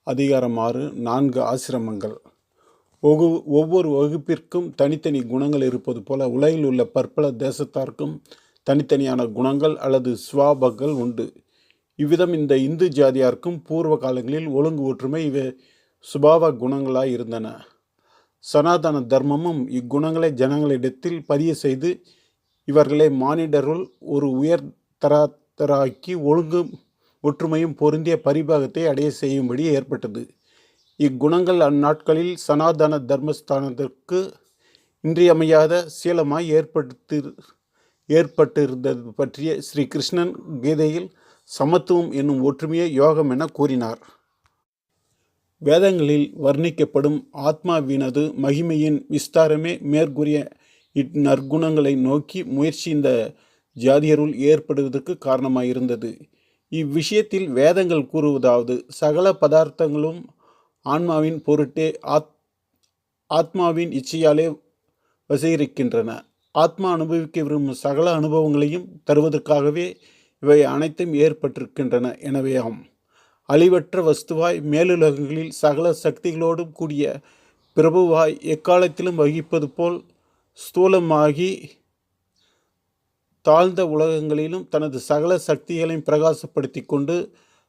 அதிகாரம் 6 4 ஆசிரமங்கள். ஒவ்வொரு வகுப்பிற்கும் தனித்தனி குணங்கள் இருப்பது போல உலகில் உள்ள பற்பல தேசத்தாருக்கும் தனித்தனியான குணங்கள் அல்லது ஸ்வாபங்கள் உண்டு. இவ்விதம் இந்த இந்து ஜாதியாருக்கும் பூர்வ காலங்களில் ஒழுங்கு ஒற்றுமை இவை சுபாவ குணங்களாய் இருந்தன. சனாதன தர்மமும் இக்குணங்களை ஜனங்களிடத்தில் பதிய செய்து இவர்களை மானிடருள் ஒரு உயர்தரத்தராக்கி ஒழுங்கும் ஒற்றுமையும் பொருந்திய பரிபாகத்தை அடைய செய்யும்படி ஏற்பட்டது. இக்குணங்கள் அந்நாட்களில் சனாதன தர்மஸ்தானத்திற்கு இன்றியமையாத சீலமாய் ஏற்பட்டிருந்தது பற்றிய ஸ்ரீ கிருஷ்ணன் கீதையில் சமத்துவம் என்னும் ஒற்றுமையை யோகம் என கூறினார். வேதங்களில் வர்ணிக்கப்படும் ஆத்மாவினது மகிமையின் விஸ்தாரமே மேற்கூறிய இந்நற்குணங்களை நோக்கி முயற்சி இந்த ஜாதியருள் ஏற்படுவதற்கு காரணமாயிருந்தது. இவ்விஷயத்தில் வேதங்கள் கூறுவதாவது: சகல பதார்த்தங்களும் ஆன்மாவின் பொருட்டே ஆத்மாவின் இச்சையாலே வசீகரிக்கின்றன. ஆத்மா அனுபவிக்க விரும்பும் சகல அனுபவங்களையும் தருவதற்காகவே இவை அனைத்தும் ஏற்பட்டிருக்கின்றன. எனவேயாம் அழிவற்ற வஸ்துவாய் மேலுலகங்களில் சகல சக்திகளோடும் கூடிய பிரபுவாய் எக்காலத்திலும் வகிப்பது போல் ஸ்தூலமாகி தாழ்ந்த உலகங்களிலும் தனது சகல சக்திகளையும் பிரகாசப்படுத்தி கொண்டு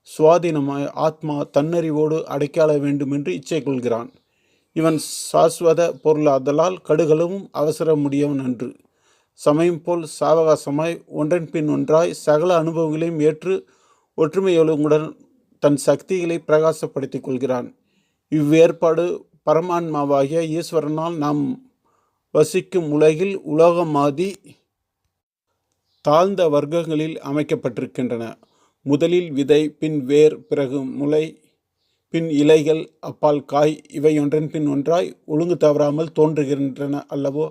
சுவாதீனமாய் ஆத்மா தன்னறிவோடு அடைக்கால வேண்டுமென்று இச்சை கொள்கிறான். இவன் சாஸ்வத பொருளாதலால் கடுகளவும் அவசர முடியவன் அன்று. சமயம் போல் சாவகாசமாய் ஒன்றன் பின் ஒன்றாய் சகல அனுபவங்களையும் ஏற்று ஒற்றுமையுடன் தன் சக்திகளை பிரகாசப்படுத்தி கொள்கிறான். இவ்வேற்பாடு பரமான்மாவாகிய ஈஸ்வரனால் நாம் வசிக்கும் உலகில் உலோகமாதி தாழ்ந்த வர்க்கங்களில் அமைக்கப்பட்டிருக்கின்றன. முதலில் விதை, பின் வேர், பிறகு முளை, பின் இலைகள், அப்பால் காய், இவை ஒன்றன் பின் ஒன்றாய் ஒழுங்கு தவறாமல் தோன்றுகின்றன அல்லவோ?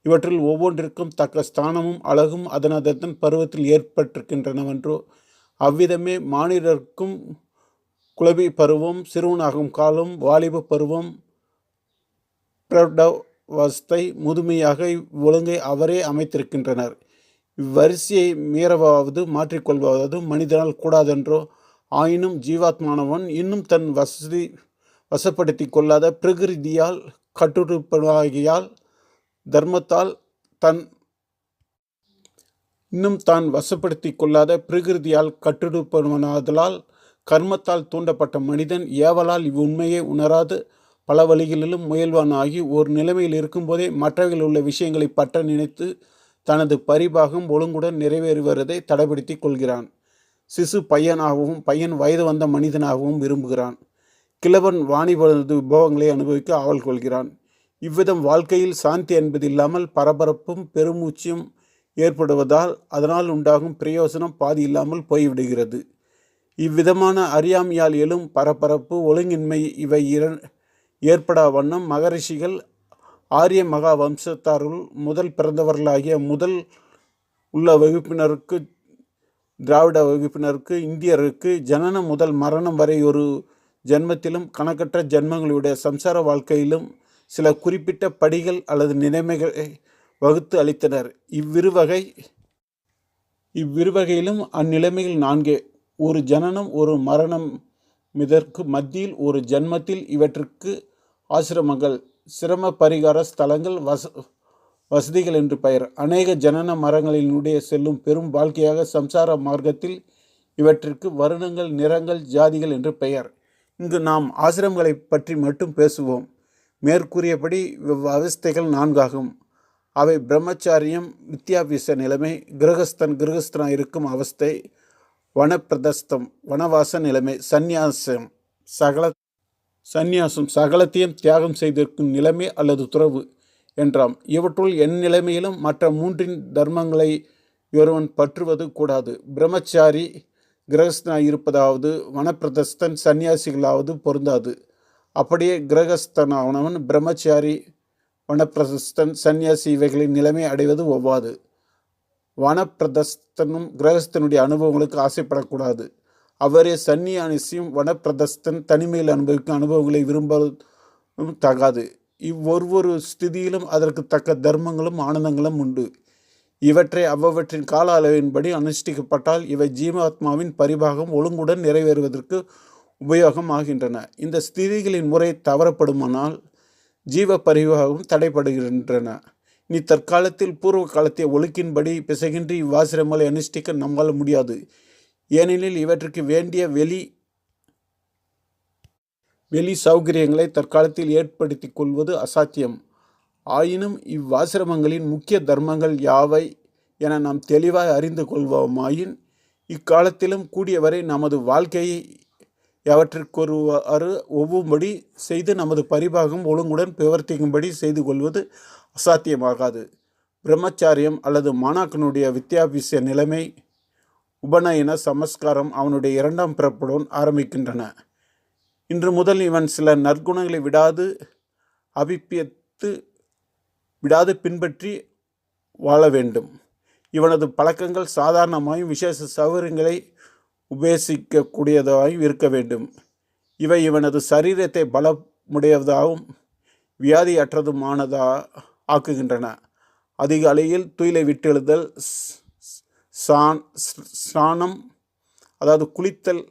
இவற்றில் ஒவ்வொன்றிற்கும் தக்க ஸ்தானமும் அழகும் அதனதன் பருவத்தில் ஏற்பட்டிருக்கின்றனவென்றோ? அவ்விதமே மானிடர்க்கும் குழவி பருவம், சிறுவனாகும் காலம், வாலிப பருவம், பிரௌಢாவஸ்தை, முதுமையாக ஒழுங்கை அவரே அமைத்திருக்கின்றனர். இவ்வரிசையை மீறவாவது மாற்றிக்கொள்வதாவது மனிதனால் கூடாதென்றோ? ஆயினும் ஜீவாத்மானவன் இன்னும் தன் வசப்படுத்தி கொள்ளாத பிரகிருதியால் கட்டுப்படுவாகியால் தர்மத்தால் தான் வசப்படுத்தி கொள்ளாத பிரகிருதியால் கட்டுப்படுவனாதலால் கர்மத்தால் தூண்டப்பட்ட மனிதன் ஏவலால் இவ்வுண்மையை உணராது பல வழிகளிலும் முயல்வானாகி ஒரு நிலைமையில் இருக்கும்போதே மற்றவையில் உள்ள விஷயங்களை பற்ற நினைத்து தனது பரிபாகம் ஒழுங்குடன் நிறைவேறுவதை தடைப்படுத்தி கொள்கிறான். சிசு பையனாகவும் பையன் வயது வந்த மனிதனாகவும் விரும்புகிறான். கிழவன் வாணிபனது விபவங்களை அனுபவிக்க ஆவல் கொள்கிறான். இவ்விதம் வாழ்க்கையில் சாந்தி என்பது இல்லாமல் பரபரப்பும் பெருமூச்சியும் ஏற்படுவதால் அதனால் உண்டாகும் பிரயோசனம் பாதி இல்லாமல் போய்விடுகிறது. இவ்விதமான அறியாமையால் எழும் பரபரப்பு, ஒழுங்கின்மை இவை ஏற்படா வண்ணம் மகரிஷிகள் ஆரிய மகா வம்சத்தாருள் முதல் பிறந்தவர்களாகிய முதல் உள்ள வகுப்பினருக்கு, திராவிட வகுப்பினருக்கு, இந்தியருக்கு ஜனனம் முதல் மரணம் வரை ஒரு ஜன்மத்திலும் கணக்கற்ற ஜன்மங்களுடைய சம்சார வாழ்க்கையிலும் சில குறிப்பிட்ட படிகள் அல்லது நிலைமைகளை வகுத்து அளித்தனர். இவ்விருவகையிலும் அந்நிலைமைகள் நான்கே: ஒரு ஜனனம், ஒரு மரணம், இதற்கு மத்தியில் ஒரு ஜன்மத்தில் இவற்றுக்கு ஆசிரமங்கள், சிரம பரிகார ஸ்தலங்கள், வசதிகள் என்று பெயர். அநேக ஜனன மரங்களினுடைய செல்லும் பெரும் வாழ்க்கையாக சம்சார மார்க்கத்தில் இவற்றிற்கு வருணங்கள், நிறங்கள், ஜாதிகள் என்று பெயர். இங்கு நாம் ஆசிரமங்களை பற்றி மட்டும் பேசுவோம். மேற்கூறியபடி அவஸ்தைகள் 4 ஆகும். அவை பிரம்மச்சாரியம், வித்யாபியச நிலைமை, கிரகஸ்தனாக இருக்கும் அவஸ்தை, வனப்பிரதஸ்தம் வனவாச நிலைமை, சந்நியாசம் சகலத்தையும் தியாகம் செய்திருக்கும் நிலைமை அல்லது துறவு என்றாம். இவற்றுள் என் நிலைமையிலும் மற்ற 3 தர்மங்களை ஒருவன் பற்றுவது கூடாது. பிரம்மச்சாரி கிரகஸ்தனாய் இருப்பதாவது வனப்பிரதஸ்தன் சந்நியாசிகளாவது பொருந்தாது. அப்படியே கிரகஸ்தனானவன் பிரம்மச்சாரி, வனப்பிரதஸ்தன், சந்நியாசி இவைகளின் நிலைமை அடைவது ஒவ்வாது. வனப்பிரதஸ்தனும் கிரகஸ்தனுடைய அனுபவங்களுக்கு ஆசைப்படக்கூடாது. அவரே சந்நியாசியும் வனப்பிரதஸ்தன் தனிமையில் அனுபவிக்கும் அனுபவங்களை விரும்பவும் தகாது. இவ்வொரு ஸ்திதியிலும் அதற்கு தக்க தர்மங்களும் ஆனந்தங்களும் உண்டு. இவற்றை அவ்வவற்றின் கால அளவின்படி அனுஷ்டிக்கப்பட்டால் இவை ஜீவாத்மாவின் பரிபாகம் ஒழுங்குடன் நிறைவேறுவதற்கு உபயோகம் ஆகின்றன. இந்த ஸ்திதிகளின் முறை தவறப்படுமானால் ஜீவ பரிவாகம் தடைபடுகின்றன. இனி தற்காலத்தில் பூர்வ காலத்தை ஒழுக்கின்படி பிசகின்றி இவ்வாசிரமங்களை அனுஷ்டிக்க நம்மால் முடியாது. ஏனெனில் இவற்றுக்கு வேண்டிய வெளி சௌகரியங்களை தற்காலத்தில் ஏற்படுத்தி கொள்வது அசாத்தியம். ஆயினும் இவ்வாசிரமங்களின் முக்கிய தர்மங்கள் யாவை என நாம் தெளிவாய் அறிந்து கொள்வோமாயின் இக்காலத்திலும் கூடியவரை நமது வாழ்க்கையை எவற்றிற்கொரு ஒவ்வும்படி செய்து நமது பரிபாகம் ஒழுங்குடன் பிரவர்த்திக்கும்படி செய்து கொள்வது அசாத்தியமாகாது. பிரம்மச்சாரியம் அல்லது மாணாக்கனுடைய வித்யாபிச நிலைமை, உபநயன சமஸ்காரம் அவனுடைய 2ஆம் பிறப்புடன் ஆரம்பிக்கின்றன. இன்று முதல் இவன் சில நற்குணங்களை விடாது பின்பற்றி வாழ வேண்டும். இவனது பழக்கங்கள் சாதாரணமாயும் விசேஷ சௌகரியங்களை உபேசிக்கக்கூடியதாகவும் இருக்க வேண்டும். இவை இவனது சரீரத்தை பலமுடையதாகவும் வியாதியற்றதுமானதா ஆக்குகின்றன. அதிகாலையில் துயிலை விட்டெழுதல், ஸ்நானம் அதாவது குளித்தல்,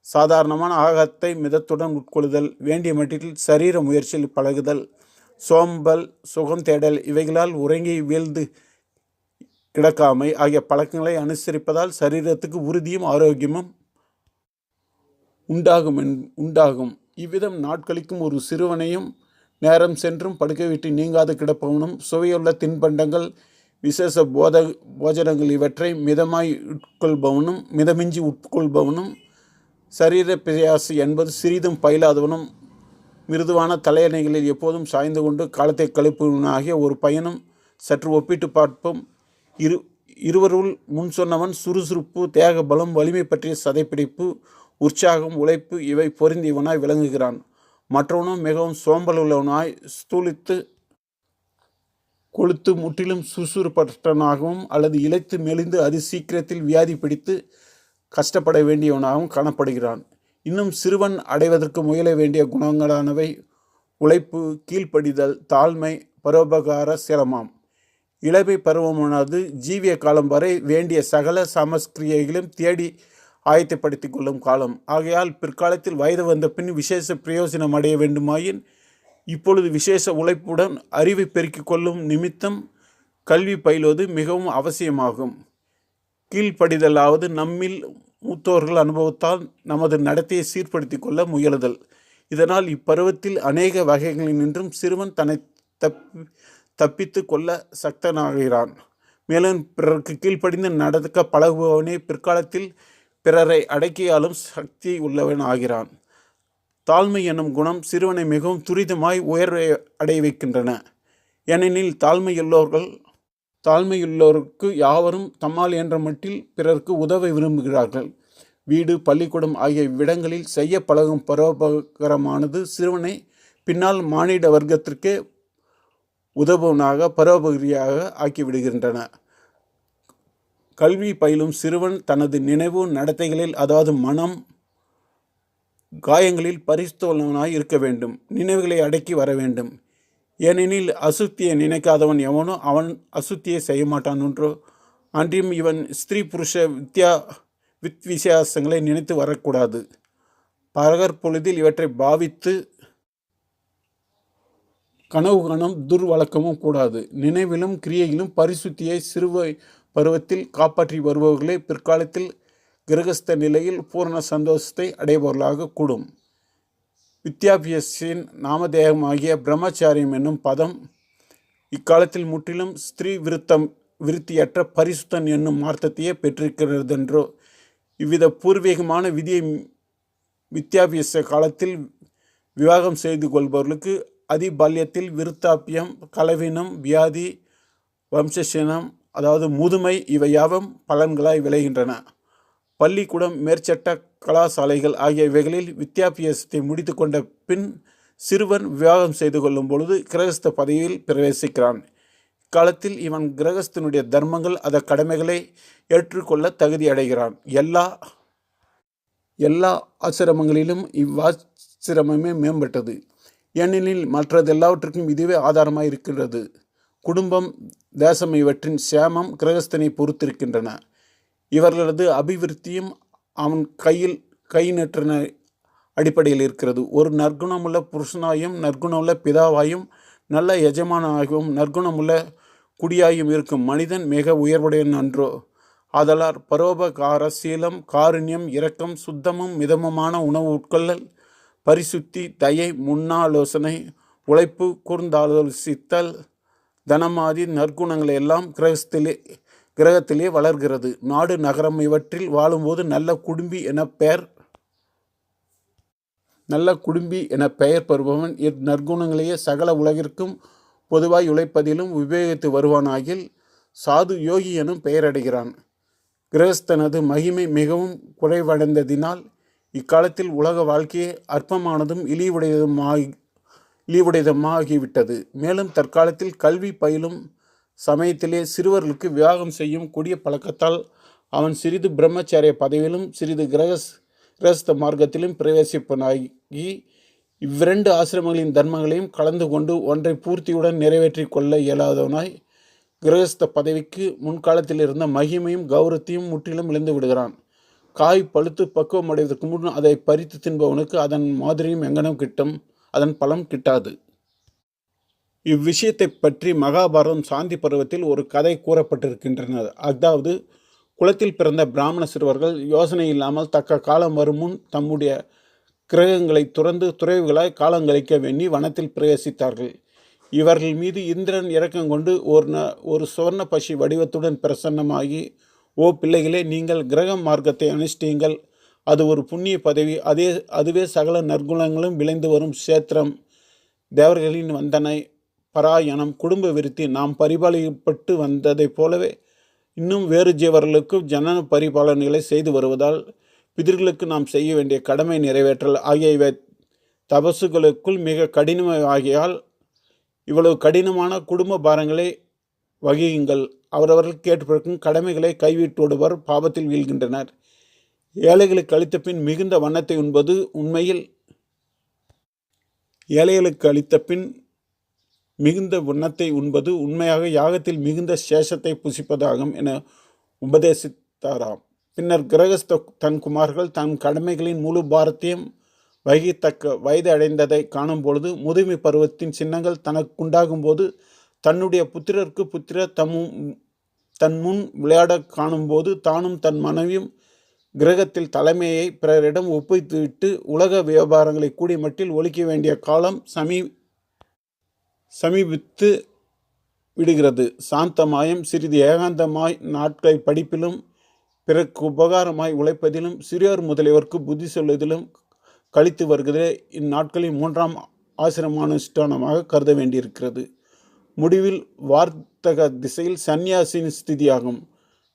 சாதாரணமான ஆகாரத்தை மிதத்துடன் உட்கொள்ளுதல், வேண்டிய மட்டில் சரீர முயற்சியில் பழகுதல், சோம்பல், சுகம் தேடல் இவைகளால் உறங்கி வீழ்ந்து கிடக்காமை ஆகிய பழக்கங்களை அனுசரிப்பதால் சரீரத்துக்கு உறுதியும் ஆரோக்கியமும் உண்டாகும். இவ்விதம் நாட்களிக்கும் ஒரு சிறுவனையும் நேரம் சென்றும் படுக்கை விட்டு நீங்காது கிடப்பவனும் சுவையுள்ள தின்பண்டங்கள், விசேஷ போஜனங்கள் இவற்றை மிதமிஞ்சி உட்கொள்பவனும், சரீர பிரயாசி என்பது சிறிதும் பயிலாதவனும், மிருதுவான தலையணைகளில் எப்போதும் சாய்ந்து கொண்டு காலத்தை கழிப்பவனாகிய ஒரு பையனும் சற்று ஒப்பிட்டு பார்ப்போம். இருவருள் முன் சொன்னவன் சுறுசுறுப்பு, தேக பலம், வலிமை பற்றிய சதைப்பிடிப்பு, உற்சாகம், உழைப்பு இவை பொருந்தியவனாய் விளங்குகிறான். மற்றவனும் மிகவும் சோம்பல் உள்ளவனாய் ஸ்தூலித்து கொழுத்து முற்றிலும் சுறுசுறுப்பற்றவனாகவும் அல்லது இழைத்து மெலிந்து அதி சீக்கிரத்தில் வியாதி பிடித்து கஷ்டப்பட வேண்டியவனாகவும் காணப்படுகிறான். இன்னும் சிறுவன் அடைவதற்கு முயல வேண்டிய குணங்களானவை உழைப்பு, கீழ்ப்படிதல், தாழ்மை, பரோபகார சிரமம். இளமை பருவமானது ஜீவிய காலம் வரை வேண்டிய சகல சமஸ்கிரியைகளையும் தேடி ஆயத்தப்படுத்தி கொள்ளும் காலம். ஆகையால் பிற்காலத்தில் வயது வந்த பின் விசேஷ பிரயோஜனம் அடைய வேண்டுமாயின் இப்பொழுது விசேஷ உழைப்புடன் அறிவை பெருக்கிக் கொள்ளும் நிமித்தம் கல்வி பயிலுவது மிகவும் அவசியமாகும். கீழ்ப்படிதலாவது நம்மில் மூத்தோர்கள் அனுபவத்தால் நமது நடத்தையை சீர்படுத்தி கொள்ள முயலுதல். இதனால் இப்பருவத்தில் அநேக வகைகளினின்றும் சிறுவன் தன்னை தப்பித்து கொள்ள சக்தனாகிறான். மேலும் பிறருக்கு கீழ்ப்படிந்து நடக்க பழகுபவனே பிற்காலத்தில் பிறரை அடக்கியாலும் சக்தி உள்ளவன் ஆகிறான். தாழ்மை என்னும் குணம் சிறுவனை மிகவும் துரிதமாய் உயர்வை அடைய வைக்கின்றன. ஏனெனில் தாழ்மையுள்ளோருக்கு யாவரும் தம்மால் என்ற மட்டில் பிறருக்கு உதவ விரும்புகிறார்கள். வீடு, பள்ளிக்கூடம் ஆகிய இவ்விடங்களில் செய்ய பழகும் பரோபகாரமானது சிறுவனை பின்னால் மானிட வர்க்கத்திற்கே உதவுவனாக பரோபகாரியாக ஆக்கிவிடுகின்றன. கல்வி பயிலும் சிறுவன் தனது நினைவு நடத்தைகளில், அதாவது மனம், காயங்களில் பரிசுத்தவனாய் இருக்க வேண்டும். நினைவுகளை அடக்கி வர வேண்டும். ஏனெனில் அசுத்தியை நினைக்காதவன் எவனோ அவன் அசுத்தியை செய்ய மாட்டான் என்றோ. அன்றியும் இவன் ஸ்திரீ புருஷ வித்தியாசங்களை நினைத்து வரக்கூடாது. பகற்பொழுதில் இவற்றை பாவித்து கனவு காணும் துர்வழக்கமும் கூடாது. நினைவிலும் கிரியையிலும் பரிசுத்தியை சிறுவை பருவத்தில் காப்பாற்றி வருபவர்களே பிற்காலத்தில் கிரகஸ்த நிலையில் பூரண சந்தோஷத்தை அடைபவர்களாக கூடும். வித்யாபியசின் நாமதேயமாகிய பிரம்மச்சாரியம் என்னும் பதம் இக்காலத்தில் முற்றிலும் ஸ்திரீ விருத்தியற்ற பரிசுத்தன் என்னும் அர்த்தத்தையே பெற்றிருக்கிறதென்றோ. இவ்வித பூர்வீகமான விதியை வித்யாபியச காலத்தில் விவாகம் செய்து கொள்பவர்களுக்கு அதிபால்யத்தில் விருத்தாப்பியம், கலவீனம், வியாதி, வம்சசீனம் அதாவது முதுமை இவை யாவும் பலன்களாய் விளைகின்றன. பள்ளிக்கூடம், மேற்சட்ட கலாசாலைகள் ஆகிய இவைகளில் வித்யாபியாசத்தை முடித்து கொண்ட பின் சிறுவன் விவாகம் செய்து கொள்ளும் பொழுது கிரகஸ்த பதவியில் பிரவேசிக்கிறான். இக்காலத்தில் இவன் கிரகஸ்தனுடைய தர்மங்கள் அத கடமைகளை ஏற்றுக்கொள்ள தகுதி அடைகிறான். எல்லா ஆசிரமங்களிலும் இவ்வாசிரமமே மேம்பட்டது. ஏனெனில் மற்றதெல்லாவற்றுக்கும் இதுவே ஆதாரமாக இருக்கிறது. குடும்பம், தேசம் இவற்றின் சேமம் கிரகஸ்தனை பொறுத்திருக்கின்றன. இவர்களது அபிவிருத்தியும் அவன் கை நெற்றின அடிப்படையில் இருக்கிறது. ஒரு நற்குணமுள்ள புருஷனாயும் நற்குணமுள்ள பிதாவாயும் நல்ல எஜமானாகவும் நற்குணமுள்ள குடியாயும் இருக்கும் மனிதன் மிக உயர்வுடையவன் அன்றோ? ஆதலால் பரோபகார சீலம், காருண்யம், இரக்கம், சுத்தமும் மிதமுமான உணவு உட்கொள்ளல், பரிசுத்தி, தயை, முன்னாலோசனை, உழைப்பு, கூர்ந்தாலோசித்தல், தனமாதி நற்குணங்களை எல்லாம் கிரகத்திலே வளர்கிறது. நாடு நகரம் இவற்றில் வாழும்போது நல்ல குடும்பி என பெயர் பெறுபவன் இந்நற்குணங்களையே சகல உலகிற்கும் பொதுவாய் உழைப்பதிலும் உபயோகித்து வருவானாகில் சாது யோகி எனும் பெயரடைகிறான். கிரகஸ்தனது மகிமை மிகவும் குறைவடைந்ததினால் இக்காலத்தில் உலக வாழ்க்கையே அற்பமானதும் இழிவுடையதுமாகிவிட்டது. மேலும் தற்காலத்தில் கல்வி பயிலும் சமயத்திலே சிறுவர்களுக்கு விவாகம் செய்யும் கொடிய பழக்கத்தால் அவன் சிறிது பிரம்மச்சாரிய பதவியிலும் சிறிது கிரகஸ்த மார்க்கத்திலும் பிரவேசிப்பனாகி இவ்விரண்டு ஆசிரமங்களின் தர்மங்களையும் கலந்து கொண்டு ஒன்றை பூர்த்தியுடன் நிறைவேற்றி கொள்ள இயலாதவனாய் கிரகஸ்த பதவிக்கு முன்காலத்தில் இருந்த மகிமையும் கௌரவத்தையும் முற்றிலும் இழந்து விடுகிறான். காய் பழுத்து பக்குவம் அடைவதற்கு முன் அதை பறித்து தின்பவனுக்கு அதன் மாதிரியும் எங்கனம் கிட்டும், அதன் பலம் கிட்டாது. இவ்விஷயத்தை பற்றி மகாபாரதம் சாந்தி பருவத்தில் ஒரு கதை கூறப்பட்டிருக்கின்றன. அதாவது, குலத்தில் பிறந்த பிராமண சிறுவர்கள் யோசனை இல்லாமல் தக்க காலம் வரும் முன் தம்முடைய கிரகங்களை துறந்து துறவிகளாய் காலங்கழிக்க வேண்டி வனத்தில் பிரவேசித்தார்கள். இவர்கள் மீது இந்திரன் இரக்கம் கொண்டு ஒரு சுவர்ண பசி வடிவத்துடன் பிரசன்னமாகி, ஓ பிள்ளைகளே, நீங்கள் கிரக மார்க்கத்தை அனுஷ்டியுங்கள். அது ஒரு புண்ணிய பதவி. அதுவே சகல நற்குணங்களும் விளைந்து வரும் சேத்திரம். தேவர்களின் வந்தனை, பராயணம், குடும்ப விருத்தி நாம் பரிபாலிக்கப்பட்டு வந்ததைப் போலவே இன்னும் வேறு ஜீவர்களுக்கு ஜனன பரிபாலனைகளை செய்து வருவதால் பிதர்களுக்கு நாம் செய்ய வேண்டிய கடமை நிறைவேற்றல் ஆகியவை தபசுகளுக்குள் மிக கடினமாகியால் இவ்வளவு கடினமான குடும்ப பாரங்களை வகியுங்கள். அவரவர்கள் கேட்பிருக்கும் கடமைகளை கைவிட்டுவிடுவர் பாபத்தில் வீழ்கின்றனர். ஏழைகளுக்கு அளித்த பின் மிகுந்த வண்ணத்தை உண்பது உண்மையில் மிகுந்த வண்ணத்தை உண்பது உண்மையாக யாகத்தில் மிகுந்த சேஷத்தை புசிப்பதாகும் என உபதேசித்தாராம். பின்னர் கிரகஸ்த தன் குமார்கள் தன் கடமைகளின் முழு பாரத்தையும் வகித்தக்க வயது அடைந்ததை காணும் பொழுது முதுமை பருவத்தின் சின்னங்கள் தனக்குண்டாகும் போது தன்னுடைய புத்திரருக்கு புத்திரர் தன் முன் விளையாட காணும்போது தானும் தன் மனைவியும் கிரகத்தில் தலைமையை பிறரிடம் ஒப்புவித்துவிட்டு உலக வியாபாரங்களை கூடி மட்டில் ஒழிக்க வேண்டிய காலம் சமீபித்து விடுகிறது. சாந்தமாயும் சிறிது ஏகாந்தமாய் நாட்களை படிப்பிலும் பிறகு உபகாரமாய் உழைப்பதிலும் சிறியோர் முதலியவர்க்கு புத்தி சொல்வதிலும் கழித்து வருகிறதே இந்நாட்களில் 3ஆம் ஆசிரமானுஷ்டானமாக கருத வேண்டியிருக்கிறது. முடிவில் வார்த்தக திசையில் சந்நியாசின் ஸ்திதியாகும்.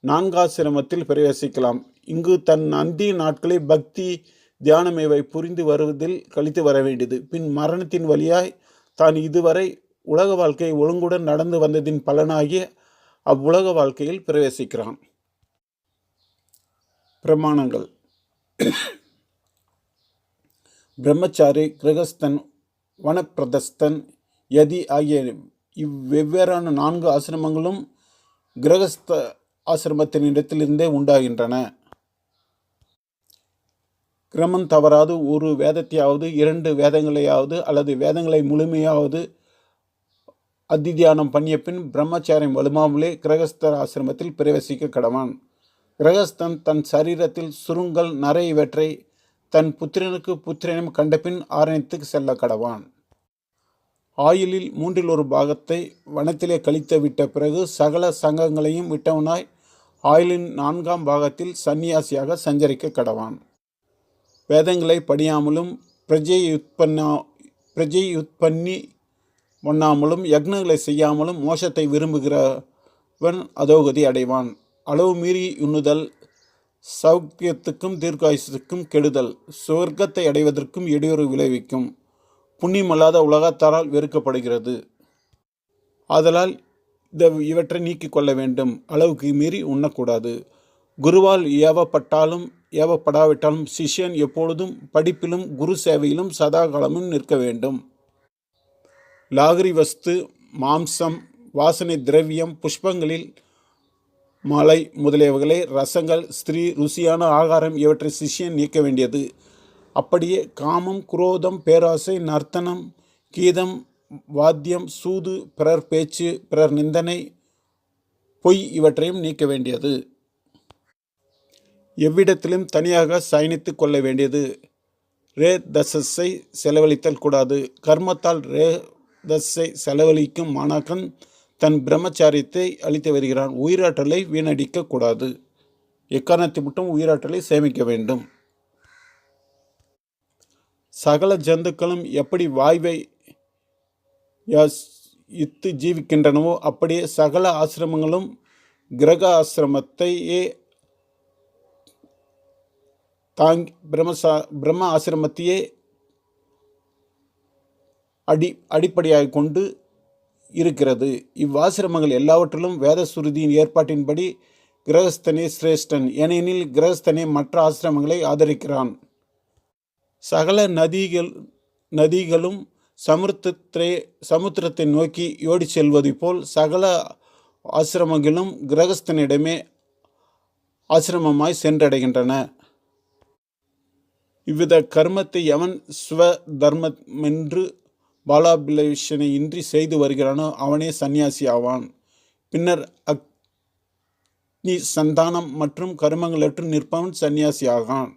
4ஆசிரமத்தில் பிரவேசிக்கலாம். இங்கு தன் அந்திய நாட்களை பக்தி தியானமேவை புரிந்து வருவதில் கழித்து வர வேண்டியது. பின் மரணத்தின் வழியாய் தான் இதுவரை உலக வாழ்க்கை ஒழுங்குடன் நடந்து வந்ததின் பலனாகிய அவ்வுலக வாழ்க்கையில் பிரவேசிக்கிறான். பிரமாணங்கள். பிரம்மச்சாரி, கிரகஸ்தன், வனப்பிரதஸ்தன், யதி ஆகிய இவ்வெவ்வேறான 4 ஆசிரமங்களும் கிரகஸ்த ஆசிரமத்தினிடத்திலிருந்தே உண்டாகின்றன. கிரமம் தவறாது ஒரு வேதத்தையாவது 2 வேதங்களையாவது அல்லது வேதங்களை முழுமையாவது அதித்தியானம் பண்ணிய பின் பிரம்மச்சாரியம் வலுமாமலே கிரகஸ்த ஆசிரமத்தில் பிரவேசிக்க கடவான். கிரகஸ்தன் தன் சரீரத்தில் சுருங்கல் நரை இவற்றை தன் புத்திரனுக்கு புத்திரனும் கண்டபின் ஆரணித்துக்கு செல்ல கடவான். ஆயுளில் 1/3 பாகத்தை வனத்திலே கழித்து விட்ட பிறகு சகல சங்கங்களையும் விட்டவனாய் ஆயுளின் 4ஆம் பாகத்தில் சந்நியாசியாக சஞ்சரிக்க கடவான். வேதங்களை படியாமலும் பிரஜையுத்பன்னி பண்ணாமலும் யக்னங்களை செய்யாமலும் மோசத்தை விரும்புகிறவன் அதோகதி அடைவான். அளவு மீறி உண்ணுதல் சௌக்கியத்துக்கும் தீர்க்காயுசுக்கும் கெடுதல், சொர்க்கத்தை அடைவதற்கும் இடையூறு விளைவிக்கும், புண்ணியமல்லாத உலகத்தாரால் வெறுக்கப்படுகிறது. ஆதலால் இவற்றை நீக்கிக் கொள்ள வேண்டும். அளவுக்கு மீறி உண்ணக்கூடாது. குருவால் ஏவப்பட்டாலும் ஏவப்படாவிட்டாலும் சிஷ்யன் எப்பொழுதும் படிப்பிலும் குரு சேவையிலும் சதாகாலமும் நிற்க வேண்டும். லாகிரி வஸ்து, மாம்சம், வாசனை திரவியம், புஷ்பங்களில் மலை முதலியவைகளை, ரசங்கள், ஸ்திரீ, ருசியான ஆகாரம் இவற்றை சிஷ்யன் நீக்க வேண்டியது. அப்படியே காமம், குரோதம், பேராசை, நர்த்தனம், கீதம், வாத்தியம், சூது, பிறர் பேச்சு, பிறர் நிந்தனை, பொய் இவற்றையும் நீக்க வேண்டியது. எவ்விடத்திலும் தனியாக சயனித்து கொள்ள வேண்டியது. ரேதஸை செலவழித்தல் கூடாது. கர்மத்தால் ரேதஸை செலவழிக்கும் மாணாக்கன் தன் பிரம்மச்சாரியத்தை அளித்து வருகிறான். உயிராற்றலை வீணடிக்க கூடாது. எக்காரணத்தை மட்டும் உயிராற்றலை சேமிக்க வேண்டும். சகல ஜந்துக்களும் எப்படி வாய்வை இத்து ஜீவிக்கின்றனவோ அப்படியே சகல ஆசிரமங்களும் கிரக ஆசிரமத்தையே தாங்கி பிரம்ம ஆசிரமத்தையே அடிப்படையாக கொண்டு இருக்கிறது. இவ்வாசிரமங்கள் எல்லாவற்றிலும் வேத சுருதியின் ஏற்பாட்டின்படி கிரகஸ்தனே சிரேஷ்டன், ஏனெனில் கிரகஸ்தனே மற்ற ஆசிரமங்களை சகல நதிகளும் சமுத்திரத்தை நோக்கி ஓடி செல்வது போல் சகல ஆசிரமங்களும் கிரகஸ்தனிடமே ஆசிரமமாய் சென்றடைகின்றன. இவ்வித கர்மத்தை எவன் ஸ்வ தர்மமென்று பாலாபிலேஷனை இன்றி செய்து வருகிறானோ அவனே சந்நியாசி ஆவான். பின்னர் அக்னி சந்தானம் மற்றும் கர்மங்களற்று நிற்பவன் சந்நியாசி ஆகான்.